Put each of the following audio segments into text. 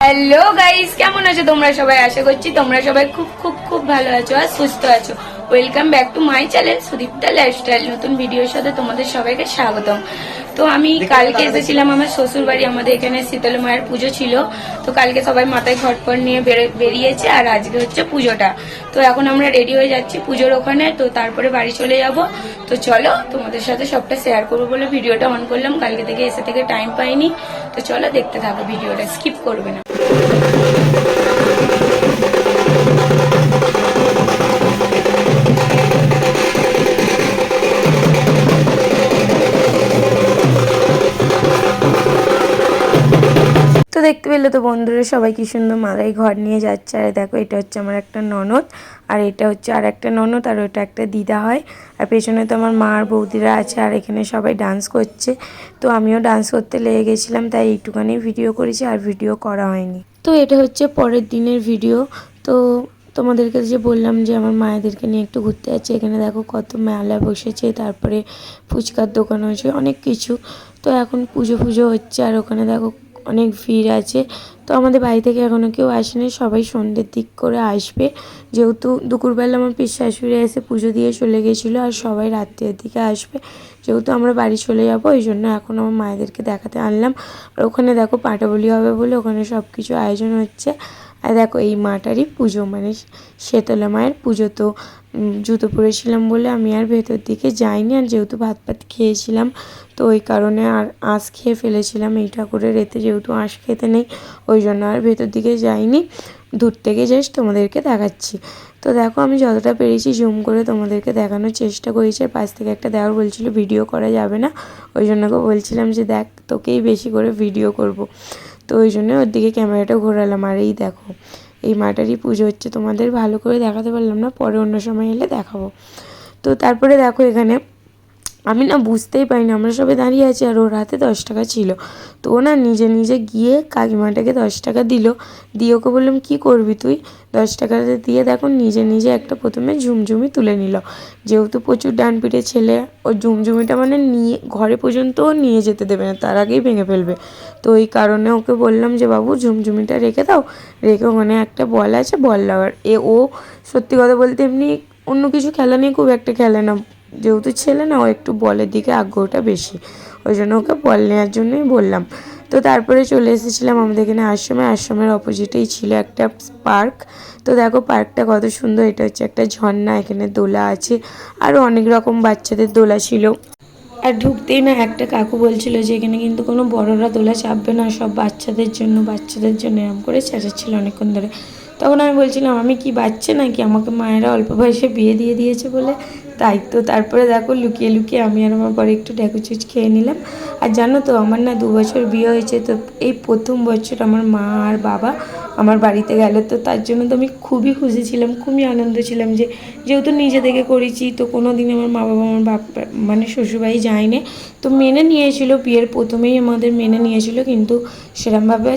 Hello guys, কেমন আছো তোমরা সবাই? আশা করছি তোমরা সবাই খুব খুব খুব ভালো আছো আর সুস্থ আছো। Welcome back to my channel Sudipta lifestyle. নতুন ভিডিওর সাথে তোমাদের সবাইকে স্বাগতম। তো আমি কালকে এসেছিলাম আমার শ্বশুর বাড়ি, আমাদের এখানে শীতলা মায়ের পুজো ছিল। তো কালকে সবাই মাথায় ঘটপট নিয়ে বেরিয়েছে আর আজকে হচ্ছে পুজোটা। তো এখন আমরা রেডি হয়ে যাচ্ছি পুজোর ওখানে, তো তারপরে বাড়ি চলে যাব। তো চলো তোমাদের সাথে সবটা শেয়ার করবো বলে ভিডিওটা অন করলাম, কালকে থেকে এসে থেকে টাইম পাইনি। তো চলো দেখতে থাকো, ভিডিওটা স্কিপ করবে না। তো দেখতে পেলে তো বন্ধুরা সবাই কি সুন্দর মাথায় ঘর নিয়ে যাচ্ছে। আর দেখো, এটা হচ্ছে আমার একটা ননদ, আর এটা হচ্ছে আর একটা ননদ, আর ওটা একটা দিদা হয়। আর পেছনে তো আমার মা আর বৌদিরা আছে, আর এখানে সবাই ডান্স করছে। তো আমিও ডান্স করতে লেগে গেছিলাম, তাই একটুখানি ভিডিও করেছি, আর ভিডিও করা হয়নি। তো এটা হচ্ছে পরের দিনের ভিডিও। তো তোমাদেরকে যে বললাম যে আমার মায়েদেরকে নিয়ে একটু ঘুরতে যাচ্ছে, এখানে দেখো কত মেলা বসেছে, তারপরে ফুচকার দোকান হয়েছে, অনেক কিছু। তো এখন পুজো হচ্ছে, আর ওখানে দেখো অনেক ভিড় আছে। তো আমাদের বাড়ি থেকে এখনও কেউ আসেনি, সবাই সন্ধ্যের দিক করে আসবে। যেহেতু দুপুরবেলা আমার পিসশাশুড়ি এসে পুজো দিয়ে চলে গেছিলো, আর সবাই রাত্রের দিকে আসবে। যেহেতু আমরা বাড়ি চলে যাব, ওই জন্য এখন আমার মায়েদেরকে দেখাতে আনলাম। আর ওখানে দেখো পাটা বলি হবে বলে ওখানে সব কিছু আয়োজন হচ্ছে। আর দেখো এই মাটারই পুজো, মানে শীতলা মায়ের পুজো। তো জুতো পরেছিলাম বলে আমি আর ভেতর দিকে যাইনি, আর যেহেতু ভাত খেয়েছিলাম, তো ওই কারণে আর আঁশ খেয়ে ফেলেছিলাম এই ঠাকুরের এতে, যেহেতু আঁশ খেতে নেই, ওই জন্য আর ভেতর দিকে যাইনি। দূর থেকে জাস্ট তোমাদেরকে দেখাচ্ছি। তো দেখো আমি যতটা পেরেছি জুম করে তোমাদেরকে দেখানোর চেষ্টা করেছি। আর পাশ থেকে একটা দেওয়ার বলছিল ভিডিও করা যাবে না, ওই জন্য বলছিলাম যে দেখ তোকেই বেশি করে ভিডিও করব। তো ওই জন্য ওর দিকে ক্যামেরাটা ঘোরালাম। আর এই দেখো এই মাটারই পুজো হচ্ছে, তোমাদের ভালো করে দেখাতে পারলাম না, পরে অন্য সময় এলে দেখাবো। তো তারপরে দেখো এখানে আমি না বুঝতেই পারিনি, আমরা সবাই দাঁড়িয়ে আছি, আর ওর হাতে 10 টাকা ছিল। তো ও না নিজে নিজে গিয়ে কাকিমাটাকে 10 টাকা দিল, দিয়ে ওকে বললাম কী করবি তুই? 10 টাকাটা দিয়ে দেখো নিজে নিজে একটা প্রথমে ঝুমঝুমি তুলে নিল। যেহেতু প্রচুর ডানপিটে ছেলে, ওর ঝুমঝুমিটা মানে নিয়ে ঘরে পর্যন্ত ও নিয়ে যেতে দেবে না, তার আগেই ভেঙে ফেলবে। তো ওই কারণে ওকে বললাম যে বাবু ঝুমঝুমিটা রেখে দাও, রেখে ওখানে একটা বল আছে, বল লাগার। ও সত্যি কথা বলতে এমনি অন্য কিছু খেলা নিয়ে খুব একটা খেলে না, যেহেতু ছেলে না, ও একটু বলের দিকে আগ্রহটা বেশি, ওই জন্য ওকে বল নেওয়ার জন্যই বললাম। তো তারপরে চলে এসেছিলাম আমাদের এখানে আশ্রমের অপোজিটেই ছিল একটা পার্ক। তো দেখো পার্কটা কত সুন্দর, এটা হচ্ছে একটা ঝর্ণা, এখানে দোলা আছে, আরও অনেক রকম বাচ্চাদের দোলা ছিল। আর ঢুকতেই না একটা কাকু বলছিল যে এখানে কিন্তু কোনো বড়রা দোলা চাপবে না, সব বাচ্চাদের জন্য এরম করে চেঁচাচ্ছিল অনেকক্ষণ ধরে। তখন আমি বলছিলাম আমি কি বাচ্চা নাকি, আমাকে মায়েরা অল্প বয়সে বিয়ে দিয়ে দিয়েছে বলে তাই। তো তারপরে দেখো লুকিয়ে লুকিয়ে আমি আর আমার পরে একটু ডেকুচুচ খেয়ে নিলাম। আর জানো তো আমার না 2 বছর বিয়ে হয়েছে, তো এই প্রথম বছর আমার মা আর বাবা আমার বাড়িতে গেল। তো তার জন্য তো আমি খুবই খুশি ছিলাম, খুবই আনন্দ ছিলাম, যে যেহেতু নিজে থেকে করেছি, তো কোনো দিন আমার মা বাবা আমার মানে শ্বশুরবাড়ি যায়নি। তো মেনে নিয়েছিল, বিয়ের প্রথমেই আমাদের মেনে নিয়েছিল, কিন্তু সেরকমভাবে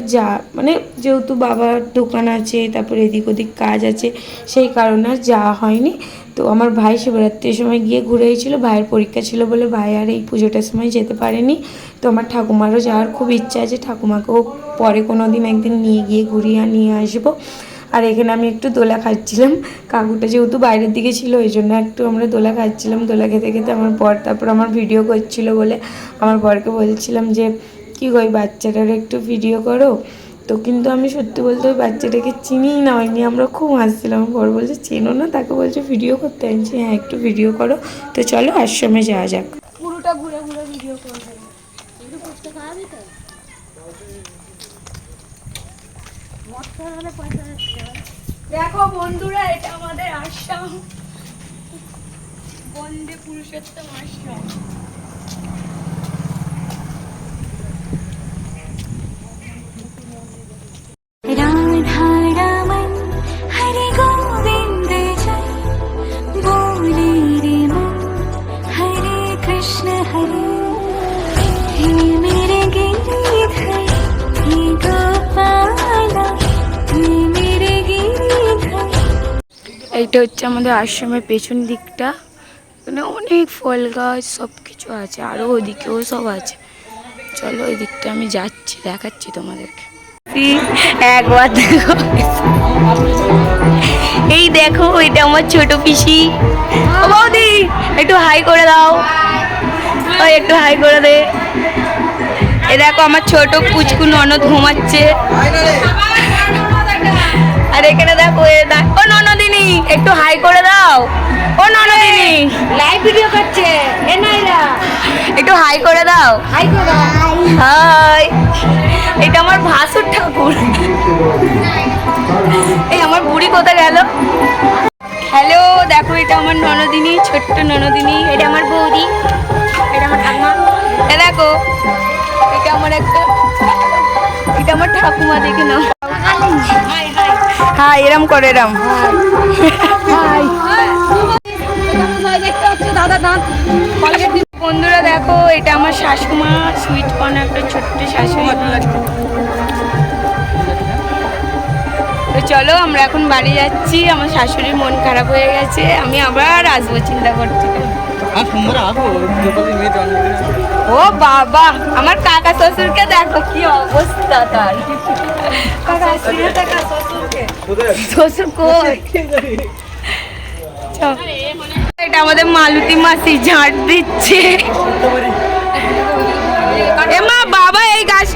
মানে যেহেতু বাবার দোকান আছে, তারপরে এদিক ওদিক কাজ আছে, সেই কারণে আর যাওয়া হয়নি। তো আমার ভাই শিবরাত্রির সময় গিয়ে ঘুরে এসেছিলো, ভাইয়ের পরীক্ষা ছিল বলে ভাই আর এই পুজোটার সময় যেতে পারেনি। তো আমার ঠাকুমারও যাওয়ার খুব ইচ্ছা আছে, ঠাকুমাকেও পরে কোনো দিন একদিন নিয়ে গিয়ে ঘুরিয়ে নিয়ে আসবো। আর এখানে আমি একটু দোলা খাচ্ছিলাম, কাকুটা যেহেতু বাইরের দিকে ছিল ওই জন্য একটু আমরা দোলা খাচ্ছিলাম। দোলা খেতে খেতে আমার বর তারপর আমার ভিডিও করছিল বলে আমার বরকে বলছিলাম যে কী গো ওই বাচ্চাটার একটু ভিডিও করো। তো কিন্তু আমি সত্যি বলতে ওই বাচ্চাটাকে চিনিই না, হয়নি, আমরা খুব হাসছিলাম। বর বলছে চেনো না তাকে, বলছে ভিডিও করতে আনছি, হ্যাঁ একটু ভিডিও করো। তো চলো আশ্রমে যাওয়া যাক। পুরোটা ঘুরে ঘুরে ভিডিও করবে। দেখো বন্ধুরা, এটা আমাদের আশ্রম, বন্দে পুরুষোত্তম আশ্রম। এইটা হচ্ছে আমাদের আশ্রমের পেছন দিকটা, মানে অনেক ফল গাছ সব কিছু আছে, আরও ওদিকেও সব আছে। চলো ওই দিকটা আমি যাচ্ছি, দেখাচ্ছি তোমাদেরকে। একবার দেখো, এই দেখো এটা আমার ছোট পিসি। ও বৌদি একটু হাই করে দাও, ওই একটু হাই করে দে। এ দেখো আমার ছোট পুচকু ননদ ঘুমাচ্ছে। আর এখানে দেখো ও ননদিনী একটু হাই করে দাও। ও ননদিনী লাইভ ভিডিও করছে, এ নাইরা একটু হাই করে দাও। হাই করে দাও। হাই, এটা আমার ভাসুর ঠাকুর। এই আমার বুড়ি কোথায় গেল? হ্যালো, দেখো এটা আমার ননদিনী, ছোট্ট ননদিনী। এটা আমার বৌদি, এটা আমার ঠাকুমা। এ দেখো এটা আমার এটা আমার ঠাকুমা, দেখে নাও। হ্যাঁ এরম করে, এরম। বন্ধুরা দেখো এটা আমার শাশুমা, সুইট কর্ন একটা ছোট্ট শাশুড়ি। তো চলো আমরা এখন বাড়ি যাচ্ছি, আমার শাশুড়ির মন খারাপ হয়ে গেছে, আমি আবার আসবো চিন্তা করছি। ও বাবা, আমার কাকা শ্বশুরকে দেখো কি অবস্থা তার। শ্বশুর কই? এটা আমাদের মালতী মাসি ঝাড় দিচ্ছে। এমা বাবা এই গাছ।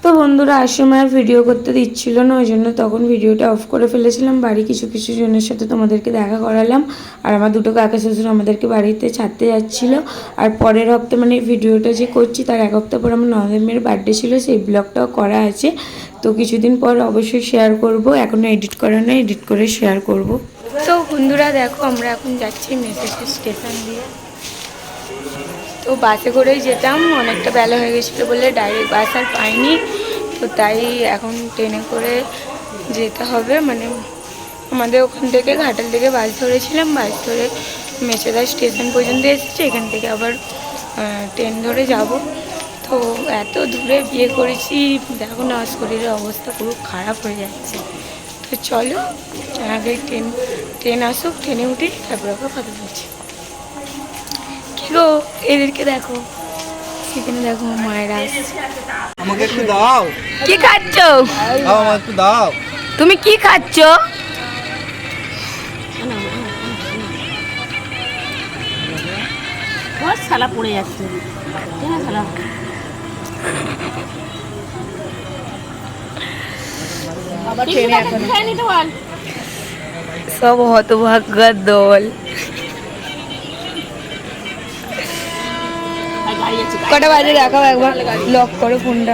তো বন্ধুরা আসময় আর ভিডিও করতে দিচ্ছিল না, ওই জন্য তখন ভিডিওটা অফ করে ফেলেছিলাম। বাড়ি কিছু কিছু জনের সাথে তোমাদেরকে দেখা করালাম। আর আমার দুটো কাকা শ্বশুর আমাদেরকে বাড়িতে ছাড়তে যাচ্ছিল। আর পরের হপ্তাহ মানে ভিডিওটা যে করছি তার এক হপ্তাহ পর আমার ননদের মেয়ের বার্থডে ছিল, সেই ব্লগটাও করা আছে। তো কিছুদিন পর অবশ্যই শেয়ার করব, এখনও এডিট করা নেই, এডিট করে শেয়ার করব। তো বন্ধুরা দেখো আমরা এখন যাচ্ছি মেসেজ স্টেশন দিয়ে। তো বাসে করেই যেতাম, অনেকটা বেলা হয়ে গেছিলো বলে ডাইরেক্ট বাস আর পাইনি। তো তাই এখন ট্রেনে করে যেতে হবে, মানে আমাদের ওখান থেকে ঘাটাল থেকে বাস ধরেছিলাম, বাস ধরে মেচেদা স্টেশন পর্যন্ত এসেছি, এখান থেকে আবার ট্রেন ধরে যাব। তো এত দূরে বিয়ে করেছি, দেখো না শরীরের অবস্থা পুরো খারাপ হয়ে যাচ্ছে। তো চলো আগে ট্রেন আসুক, ট্রেনে উঠি তারপর আবার কথা বলছি। গো এদেরকে দেখো, সেখানে দেখো মায়েরা আমাকে একটু দাও। কি খাচ্ছ? আমাকে একটু দাও। তুমি কি খাচ্ছ? শালা পড়ে যাচ্ছে, শালা সব হতভাগ্যের দল। কটা বাজে দেখাও একবার, লক করো ফোনটা,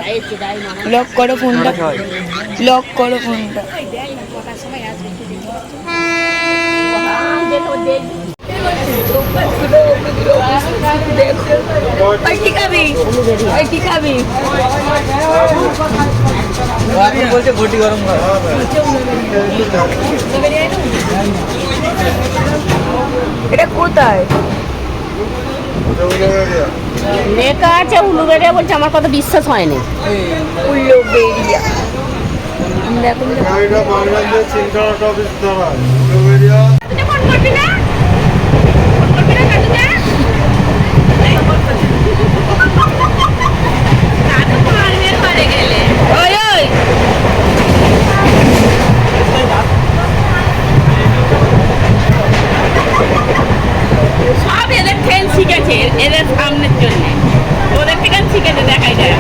লক করো ফোনটা, লক করো ফোনটা। কি খাবি? কি খাবি? বলছে ঘটি গরম কর। এটা কোথায় লেখা আছে? উলুবেড়িয়া বলছে, আমার কথা বিশ্বাস হয়নি। উলুবেড়িয়া দেখুন। সব এদের ট্রেন শিখেছে, এদের সামনের জন্য ওদের থেকে শিখেছে, দেখাই যায়।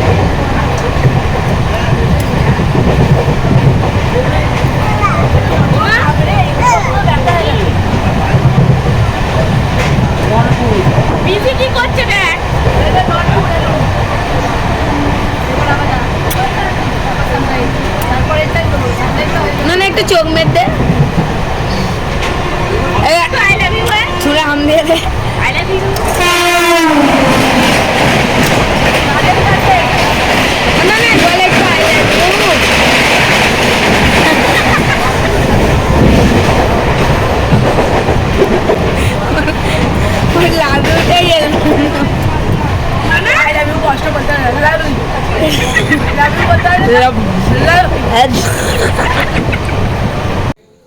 বিজি কি করছে দেখ। না না একটু চোখ মেরে দে, ছুঁড়ে হাম দিয়ে দে। I love you. না না বলে একটু I love you। লাভ ইউটাই এলাম মানে আই লাভ ইউ কষ্ট করতে হবে, লাভ ইউ লাভ ইউ করতে হবে, লাভ লাভ।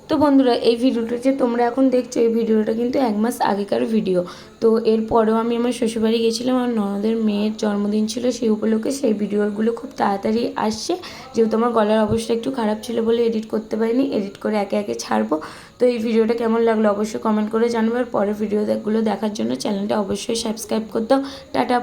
তো বন্ধুরা এই ভিডিওটা যে তোমরা এখন দেখছো এই ভিডিওটা কিন্তু 1 মাস আগেকার ভিডিও। তো এরপরেও আমি আমার শ্বশুরবাড়ি গেছিলাম, আমার ননদের মেয়ের জন্মদিন ছিল, সেই উপলক্ষে সেই ভিডিওগুলো খুব তাড়াতাড়ি আসছে। যেহেতু আমার গলার অবস্থা একটু খারাপ ছিল বলে এডিট করতে পারিনি, এডিট করে একে একে ছাড়বো। তো এই ভিডিওটা কেমন লাগলো অবশ্যই কমেন্ট করে জানাবে, আর পরের ভিডিওগুলো দেখার জন্য চ্যানেলটা অবশ্যই সাবস্ক্রাইব করে দাও। টাটা।